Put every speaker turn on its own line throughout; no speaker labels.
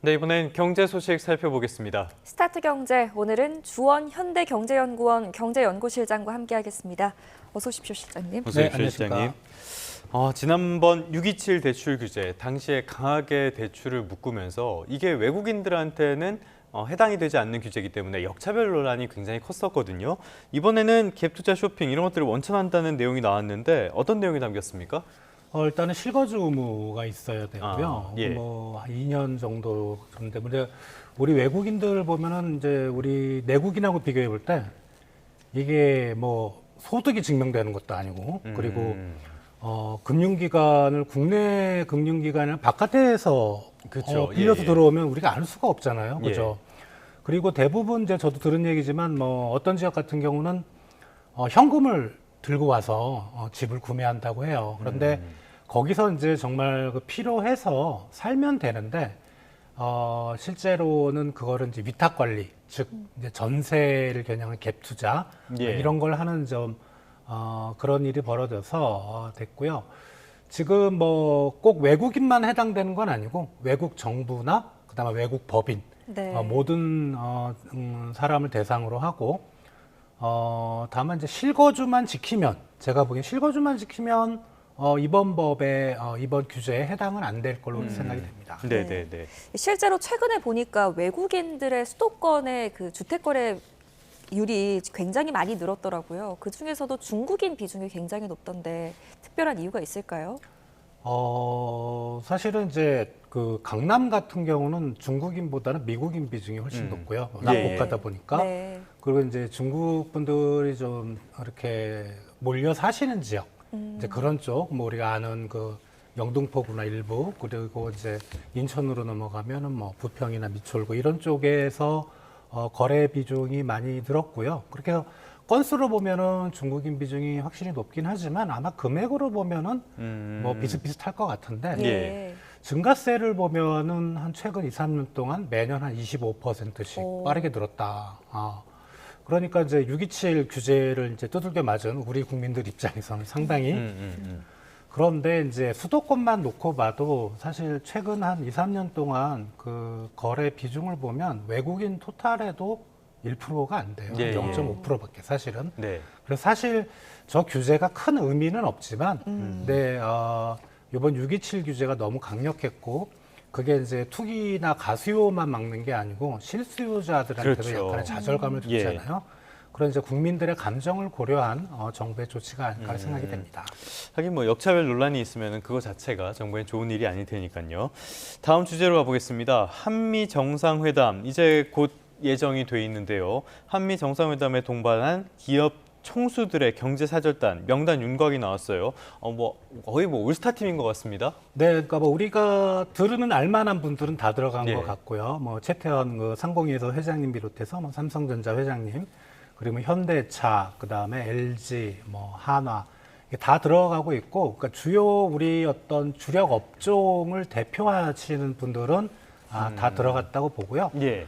네, 이번엔 경제 소식 살펴보겠습니다.
스타트 경제, 오늘은 주원 현대경제연구원 경제연구실장과 함께하겠습니다. 어서 오십시오, 실장님.
어서 오십시오, 실장님. 지난번 627 대출 규제, 당시에 강하게 대출을 묶으면서 이게 외국인들한테는 해당이 되지 않는 규제이기 때문에 역차별 논란이 굉장히 컸었거든요. 이번에는 갭투자 쇼핑 이런 것들을 원천한다는 내용이 나왔는데 어떤 내용이 담겼습니까?
일단은 실거주 의무가 있어야 되고요.
예.
뭐 2년 정도 정도. 근데 우리 외국인들 보면은 이제 우리 내국인하고 비교해 볼 때 이게 뭐 소득이 증명되는 것도 아니고 그리고 금융기관을 국내 금융기관을 바깥에서
그쵸.
빌려서
예.
들어오면 우리가 알 수가 없잖아요.
예.
그죠? 그리고 대부분 이제 저도 들은 얘기지만 뭐 어떤 지역 같은 경우는 현금을 들고 와서 집을 구매한다고 해요. 그런데 거기서 이제 정말 그 필요해서 살면 되는데 실제로는 그거를 이제 위탁 관리, 즉 이제 전세를 겨냥한 갭 투자
예.
이런 걸 하는 점 그런 일이 벌어져서 됐고요. 지금 뭐 꼭 외국인만 해당되는 건 아니고 외국 정부나 그다음에 외국 법인
네.
모든 사람을 대상으로 하고 다만 이제 실거주만 지키면 제가 보기엔 실거주만 지키면 이번 법에 이번 규제에 해당은 안 될 걸로 생각이 됩니다.
네, 네, 네.
실제로 최근에 보니까 외국인들의 수도권의 그 주택 거래율이 굉장히 많이 늘었더라고요. 그 중에서도 중국인 비중이 굉장히 높던데 특별한 이유가 있을까요?
사실은 이제 그 강남 같은 경우는 중국인보다는 미국인 비중이 훨씬 높고요.
예.
낙곡가다 보니까.
네.
그리고 이제 중국 분들이 좀 이렇게 몰려 사시는 지역, 이제 그런 쪽, 뭐 우리가 아는 그 영등포구나 일부, 그리고 이제 인천으로 넘어가면은 뭐 부평이나 미추홀구 이런 쪽에서 거래 비중이 많이 늘었고요. 그렇게 해서 건수로 보면은 중국인 비중이 확실히 높긴 하지만 아마 금액으로 보면은 뭐 비슷비슷할 것 같은데
예.
증가세를 보면은 한 최근 2, 3년 동안 매년 한 25%씩
오.
빠르게 늘었다. 그러니까 이제 627 규제를 이제 두들겨 맞은 우리 국민들 입장에서는 상당히 그런데 이제 수도권만 놓고 봐도 사실 최근 한 2, 3년 동안 그 거래 비중을 보면 외국인 토탈에도 1%가 안 돼요.
예, 예.
0.5%밖에 사실은.
네.
그래서 사실 저 규제가 큰 의미는 없지만, 근데 이번 627 규제가 너무 강력했고, 그게 이제 투기나 가수요만 막는 게 아니고 실수요자들한테도
그렇죠.
약간의 좌절감을
예.
줬잖아요. 그런 이제 국민들의 감정을 고려한 정부의 조치가 아닐까 생각이 됩니다.
하긴 뭐 역차별 논란이 있으면 그거 자체가 정부엔 좋은 일이 아닐 테니까요. 다음 주제로 가보겠습니다. 한미 정상회담 이제 곧 예정이 돼 있는데요. 한미 정상회담에 동반한 기업 총수들의 경제사절단 명단 윤곽이 나왔어요. 거의 뭐 올스타 팀인 것 같습니다.
네, 그러니까 뭐 우리가 들으면 알만한 분들은 다 들어간
예.
것 같고요. 뭐 최태원 그 상공회의소 회장님 비롯해서 뭐 삼성전자 회장님, 그리고 현대차, 그 다음에 LG, 뭐 한화 이게 다 들어가고 있고, 그러니까 주요 우리 어떤 주력 업종을 대표하시는 분들은 다 들어갔다고 보고요.
예.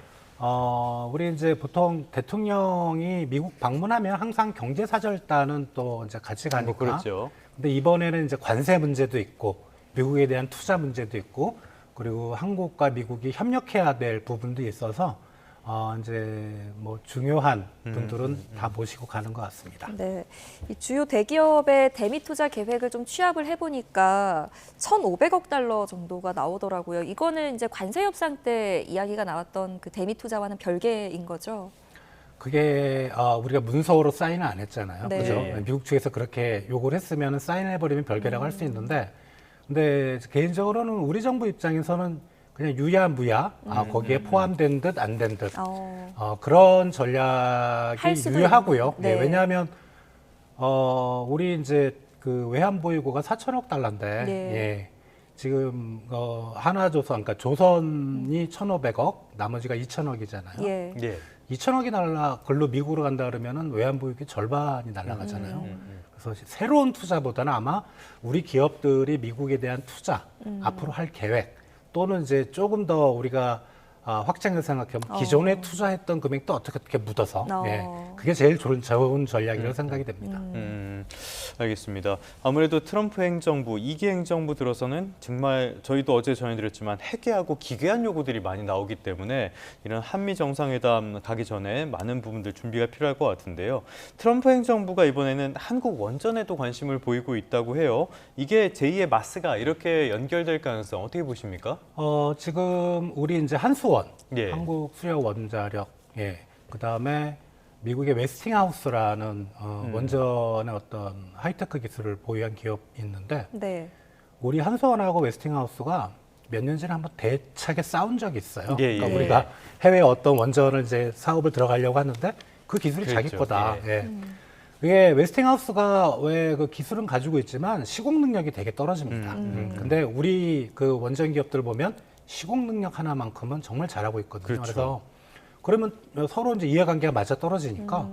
우리 이제 보통 대통령이 미국 방문하면 항상 경제사절단은 또 이제 같이 가니까.
뭐 그렇죠.
근데 이번에는 이제 관세 문제도 있고, 미국에 대한 투자 문제도 있고, 그리고 한국과 미국이 협력해야 될 부분도 있어서, 이제 뭐 중요한 분들은 다 모시고 가는 것 같습니다.
네, 이 주요 대기업의 대미 투자 계획을 좀 취합을 해보니까 1,500억 달러 정도가 나오더라고요. 이거는 이제 관세 협상 때 이야기가 나왔던 그 대미 투자와는 별개인 거죠?
그게 우리가 문서로 사인을 안 했잖아요.
네.
그죠? 미국 측에서 그렇게 요구를 했으면 사인해버리면 별개라고 할 수 있는데, 근데 개인적으로는 우리 정부 입장에서는 그냥 유야무야 거기에 포함된 듯 안 된 듯 그런 전략이
할 수도
유효하고요.
네.
네, 왜냐하면 우리 이제 그 외환보유고가 4천억 달러인데
네.
예, 지금 하나조선, 그러니까 조선이 1,500억, 나머지가 2천억이잖아요.
예.
예.
2천억이 글로 미국으로 간다 그러면은 외환보유고의 절반이 날아가잖아요. 그래서 새로운 투자보다는 아마 우리 기업들이 미국에 대한 투자 앞으로 할 계획 또는 이제 조금 더 우리가 확장을 생각하면 기존에 투자했던 금액도 어떻게 묻어서
어.
예, 그게 제일 좋은 전략이라고 생각이 됩니다.
알겠습니다. 아무래도 트럼프 행정부, 2기 행정부 들어서는 정말 저희도 어제 전해드렸지만 해괴하고 기괴한 요구들이 많이 나오기 때문에 이런 한미 정상회담 가기 전에 많은 부분들 준비가 필요할 것 같은데요. 트럼프 행정부가 이번에는 한국 원전에도 관심을 보이고 있다고 해요. 이게 제2의 마스가 이렇게 연결될 가능성 어떻게 보십니까?
지금 우리 이제 한수원,
예.
한국 수력 원자력, 예, 그 다음에 미국의 웨스팅하우스라는 원전의 어떤 하이테크 기술을 보유한 기업이 있는데
네.
우리 한수원하고 웨스팅하우스가 몇 년 전에 한번 대차게 싸운 적이 있어요.
예, 예.
그러니까 우리가 해외 어떤 원전을 이제 사업을 들어가려고 하는데 그 기술이 자기
그렇죠.
거다.
예.
예. 이게 웨스팅하우스가 왜 그 기술은 가지고 있지만 시공 능력이 되게 떨어집니다. 근데 우리 그 원전 기업들 보면 시공 능력 하나만큼은 정말 잘하고 있거든요.
그렇죠.
그래서 그러면 서로 이제 이해관계가 맞아 떨어지니까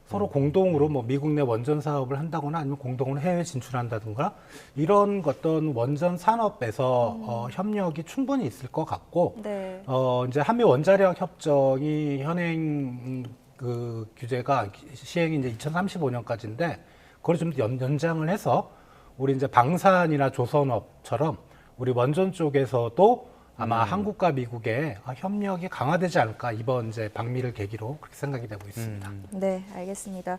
서로 공동으로 뭐 미국 내 원전 사업을 한다거나 아니면 공동으로 해외 진출한다든가 이런 어떤 원전 산업에서 협력이 충분히 있을 것 같고
네.
이제 한미 원자력 협정이 현행 그 규제가 시행이 이제 2035년까지인데 그걸 좀 연장을 해서 우리 이제 방산이나 조선업처럼 우리 원전 쪽에서도 아마 한국과 미국의 협력이 강화되지 않을까 이번 이제 방미를 계기로 그렇게 생각이 되고 있습니다.
네, 알겠습니다.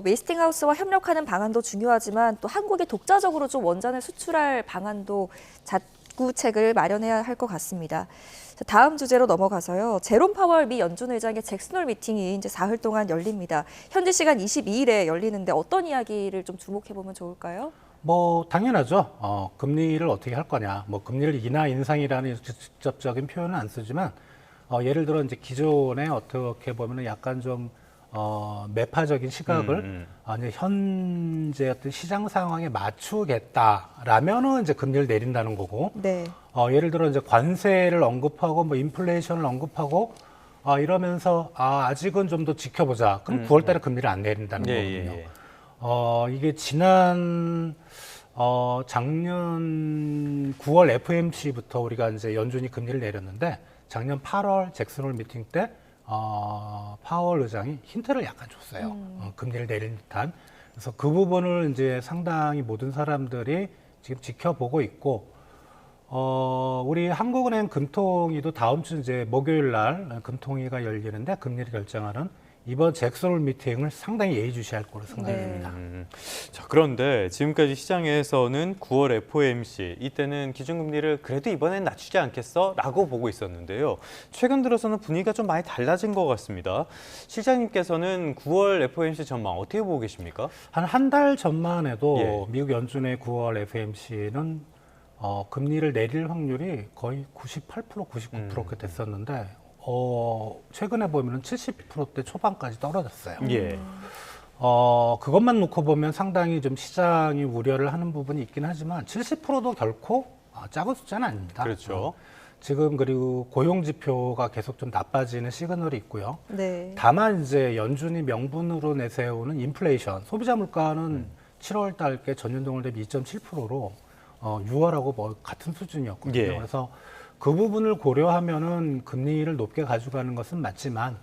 웨스팅하우스와 협력하는 방안도 중요하지만 또 한국이 독자적으로 좀 원전을 수출할 방안도 자구책을 마련해야 할 것 같습니다. 자, 다음 주제로 넘어가서요. 제롬 파월 미 연준 의장의 잭슨홀 미팅이 이제 사흘 동안 열립니다. 현지 시간 22일에 열리는데 어떤 이야기를 좀 주목해 보면 좋을까요?
뭐 당연하죠. 금리를 어떻게 할 거냐. 뭐 금리를 인하 인상이라는 직접적인 표현은 안 쓰지만 예를 들어 이제 기존에 어떻게 보면은 약간 좀 매파적인 시각을 이제 현재 어떤 시장 상황에 맞추겠다라면은 이제 금리를 내린다는 거고.
네.
예를 들어 이제 관세를 언급하고 뭐 인플레이션을 언급하고 이러면서 아직은 좀 더 지켜보자. 그럼 9월달에 금리를 안 내린다는 거거든요.
예.
이게 지난 작년 9월 FOMC부터 우리가 이제 연준이 금리를 내렸는데 작년 8월 잭슨홀 미팅 때 파월 의장이 힌트를 약간 줬어요. 금리를 내린 듯한. 그래서 그 부분을 이제 상당히 모든 사람들이 지금 지켜보고 있고 우리 한국은행 금통위도 다음 주 이제 목요일 날 금통위가 열리는데 금리를 결정하는 이번 잭슨홀 미팅을 상당히 예의주시할 거로 생각됩니다.
자, 그런데 지금까지 시장에서는 9월 FOMC 이때는 기준금리를 그래도 이번엔 낮추지 않겠어? 라고 보고 있었는데요. 최근 들어서는 분위기가 좀 많이 달라진 것 같습니다. 실장님께서는 9월 FOMC 전망 어떻게 보고 계십니까?
한 달 전만 해도
예.
미국 연준의 9월 FOMC는 금리를 내릴 확률이 거의 98%, 99% 됐었는데 최근에 보면은 70%대 초반까지 떨어졌어요.
예.
그것만 놓고 보면 상당히 좀 시장이 우려를 하는 부분이 있긴 하지만 70%도 결코 작은 숫자는 아닙니다.
그렇죠.
지금 그리고 고용 지표가 계속 좀 나빠지는 시그널이 있고요.
네.
다만 이제 연준이 명분으로 내세우는 인플레이션, 소비자 물가는 7월 달께 전년 동월 대비 2.7%로 6월하고 뭐 같은 수준이었거든요.
예.
그래서 그 부분을 고려하면은 금리를 높게 가져가는 것은 맞지만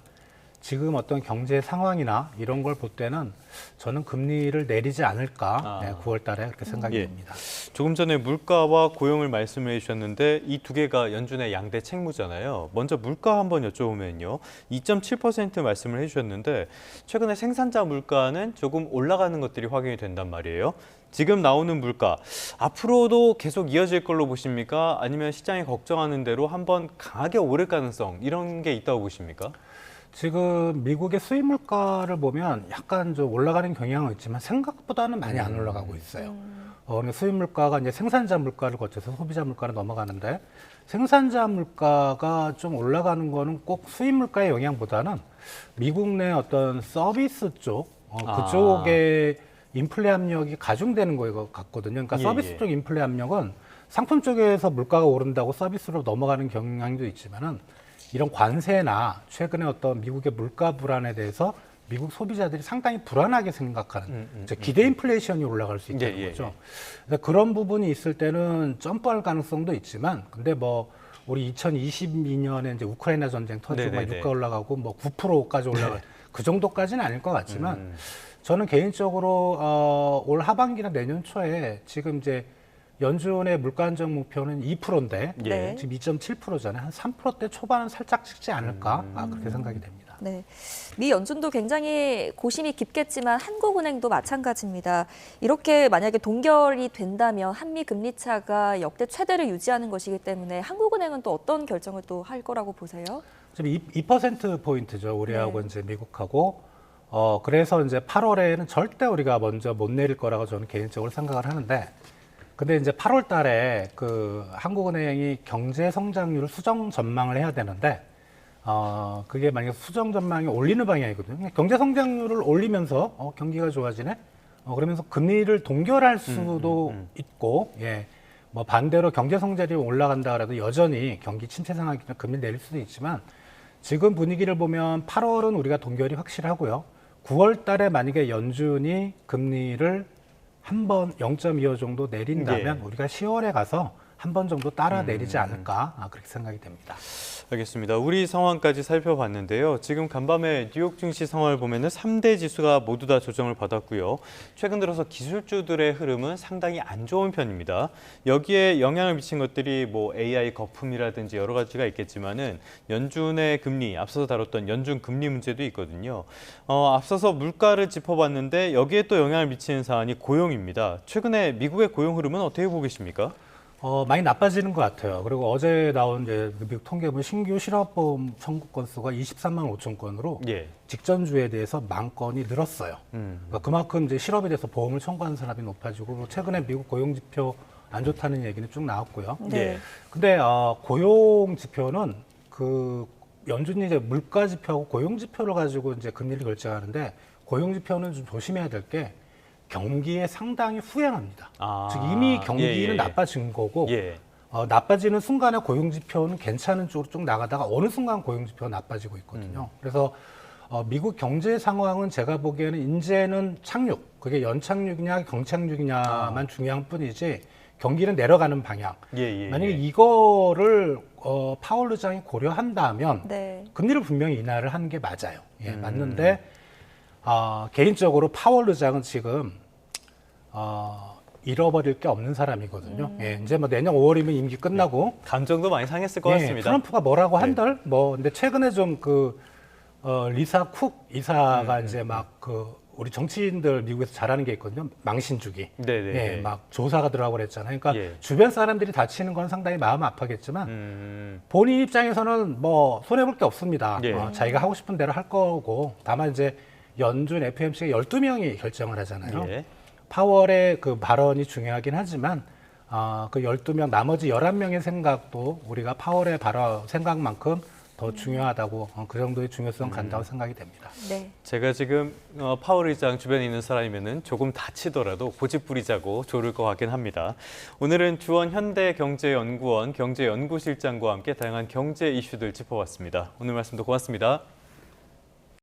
지금 어떤 경제 상황이나 이런 걸 볼 때는 저는 금리를 내리지 않을까 9월 달에 그렇게 생각이
예.
듭니다.
조금 전에 물가와 고용을 말씀해 주셨는데 이 두 개가 연준의 양대 책무잖아요. 먼저 물가 한번 여쭤보면요. 2.7% 말씀을 해주셨는데 최근에 생산자 물가는 조금 올라가는 것들이 확인이 된단 말이에요. 지금 나오는 물가 앞으로도 계속 이어질 걸로 보십니까? 아니면 시장이 걱정하는 대로 한번 강하게 오를 가능성 이런 게 있다고 보십니까?
지금 미국의 수입 물가를 보면 약간 좀 올라가는 경향은 있지만 생각보다는 많이 안 올라가고 있어요. 수입 물가가 이제 생산자 물가를 거쳐서 소비자 물가로 넘어가는데 생산자 물가가 좀 올라가는 거는 꼭 수입 물가의 영향보다는 미국 내 어떤 서비스 쪽 그쪽에 인플레 압력이 가중되는 것 같거든요. 그러니까 서비스 쪽 인플레 압력은 상품 쪽에서 물가가 오른다고 서비스로 넘어가는 경향도 있지만은 이런 관세나 최근에 어떤 미국의 물가 불안에 대해서 미국 소비자들이 상당히 불안하게 생각하는 기대 인플레이션이 올라갈 수 있다는 거죠. 그래서 그런 부분이 있을 때는 점프할 가능성도 있지만 근데 뭐 우리 2022년에 이제 우크라이나 전쟁 터지고 막
네네네.
유가 올라가고 뭐 9%까지 올라가 그 정도까지는 아닐 것 같지만 저는 개인적으로 올 하반기나 내년 초에 지금 이제 연준의 물가 안정 목표는 2%인데
네.
지금 2.7%잖아요. 한 3%대 초반은 살짝 찍지 않을까 그렇게 생각이 됩니다.
네. 미 연준도 굉장히 고심이 깊겠지만 한국은행도 마찬가지입니다. 이렇게 만약에 동결이 된다면 한미 금리 차가 역대 최대를 유지하는 것이기 때문에 한국은행은 또 어떤 결정을 또 할 거라고 보세요?
지금 2%포인트죠. 우리하고
네.
이제 미국하고. 그래서 이제 8월에는 절대 우리가 먼저 못 내릴 거라고 저는 개인적으로 생각을 하는데 근데 이제 8월 달에 그 한국은행이 경제 성장률을 수정 전망을 해야 되는데 그게 만약에 수정 전망이 올리는 방향이거든요. 경제 성장률을 올리면서 경기가 좋아지네. 그러면서 금리를 동결할 수도 있고, 예. 뭐 반대로 경제 성장률이 올라간다 그래도 여전히 경기 침체 상황이기 때문에 금리 내릴 수도 있지만 지금 분위기를 보면 8월은 우리가 동결이 확실하고요. 9월 달에 만약에 연준이 금리를 한 번 0.25 정도 내린다면
예.
우리가 10월에 가서 한 번 정도 따라 내리지 않을까 그렇게 생각이 됩니다.
알겠습니다. 우리 상황까지 살펴봤는데요. 지금 간밤에 뉴욕 증시 상황을 보면은 3대 지수가 모두 다 조정을 받았고요. 최근 들어서 기술주들의 흐름은 상당히 안 좋은 편입니다. 여기에 영향을 미친 것들이 뭐 AI 거품이라든지 여러 가지가 있겠지만은 연준의 금리, 앞서서 다뤘던 연준 금리 문제도 있거든요. 앞서서 물가를 짚어봤는데 여기에 또 영향을 미치는 사안이 고용입니다. 최근에 미국의 고용 흐름은 어떻게 보고 계십니까?
많이 나빠지는 것 같아요. 그리고 어제 나온 이제 미국 통계 보면 신규 실업보험 청구 건수가 23만 5천 건으로
예.
직전주에 대해서 1만 건이 늘었어요. 그러니까 그만큼 이제 실업에 대해서 보험을 청구하는 사람이 높아지고 최근에 미국 고용 지표 안 좋다는 얘기는 쭉 나왔고요.
네.
근데 고용 지표는 그 연준이 이제 물가 지표하고 고용 지표를 가지고 이제 금리를 결정하는데 고용 지표는 좀 조심해야 될 게 경기에 상당히 후행합니다. 즉 이미 경기는 나빠진 거고
예.
나빠지는 순간에 고용 지표는 괜찮은 쪽으로 쭉 나가다가 어느 순간 고용 지표가 나빠지고 있거든요. 그래서 미국 경제 상황은 제가 보기에는 이제는 착륙, 그게 연착륙이냐 경착륙이냐만 중요한 뿐이지 경기는 내려가는 방향. 만약에 이거를 파월 의장이 고려한다면
네.
금리를 분명히 인하를 하는 게 맞아요. 예, 맞는데 개인적으로 파월 의장은 지금 잃어버릴 게 없는 사람이거든요. 예, 이제 뭐 내년 5월이면 임기 끝나고
감정도 많이 상했을 것 같습니다.
트럼프가 뭐라고 한들 근데 최근에 좀 리사 쿡 이사가 이제 막 우리 정치인들 미국에서 잘하는 게 있거든요. 망신주기.
네네.
예, 막 조사가 들어가고 그랬잖아요. 그러니까
예.
주변 사람들이 다치는 건 상당히 마음 아파겠지만 본인 입장에서는 뭐 손해볼 게 없습니다.
예.
자기가 하고 싶은 대로 할 거고 다만 이제 연준 FOMC가 12명이 결정을 하잖아요.
예.
파월의 그 발언이 중요하긴 하지만 그 12명 나머지 11명의 생각도 우리가 파월의 발언 생각만큼 더 중요하다고 그 정도의 중요성 간다고 생각이 됩니다.
네.
제가 지금 파월 의장 주변에 있는 사람이면은 조금 다치더라도 고집 부리자고 조를 것 같긴 합니다. 오늘은 주원 현대경제연구원 경제연구실장과 함께 다양한 경제 이슈들 짚어봤습니다. 오늘 말씀도 고맙습니다.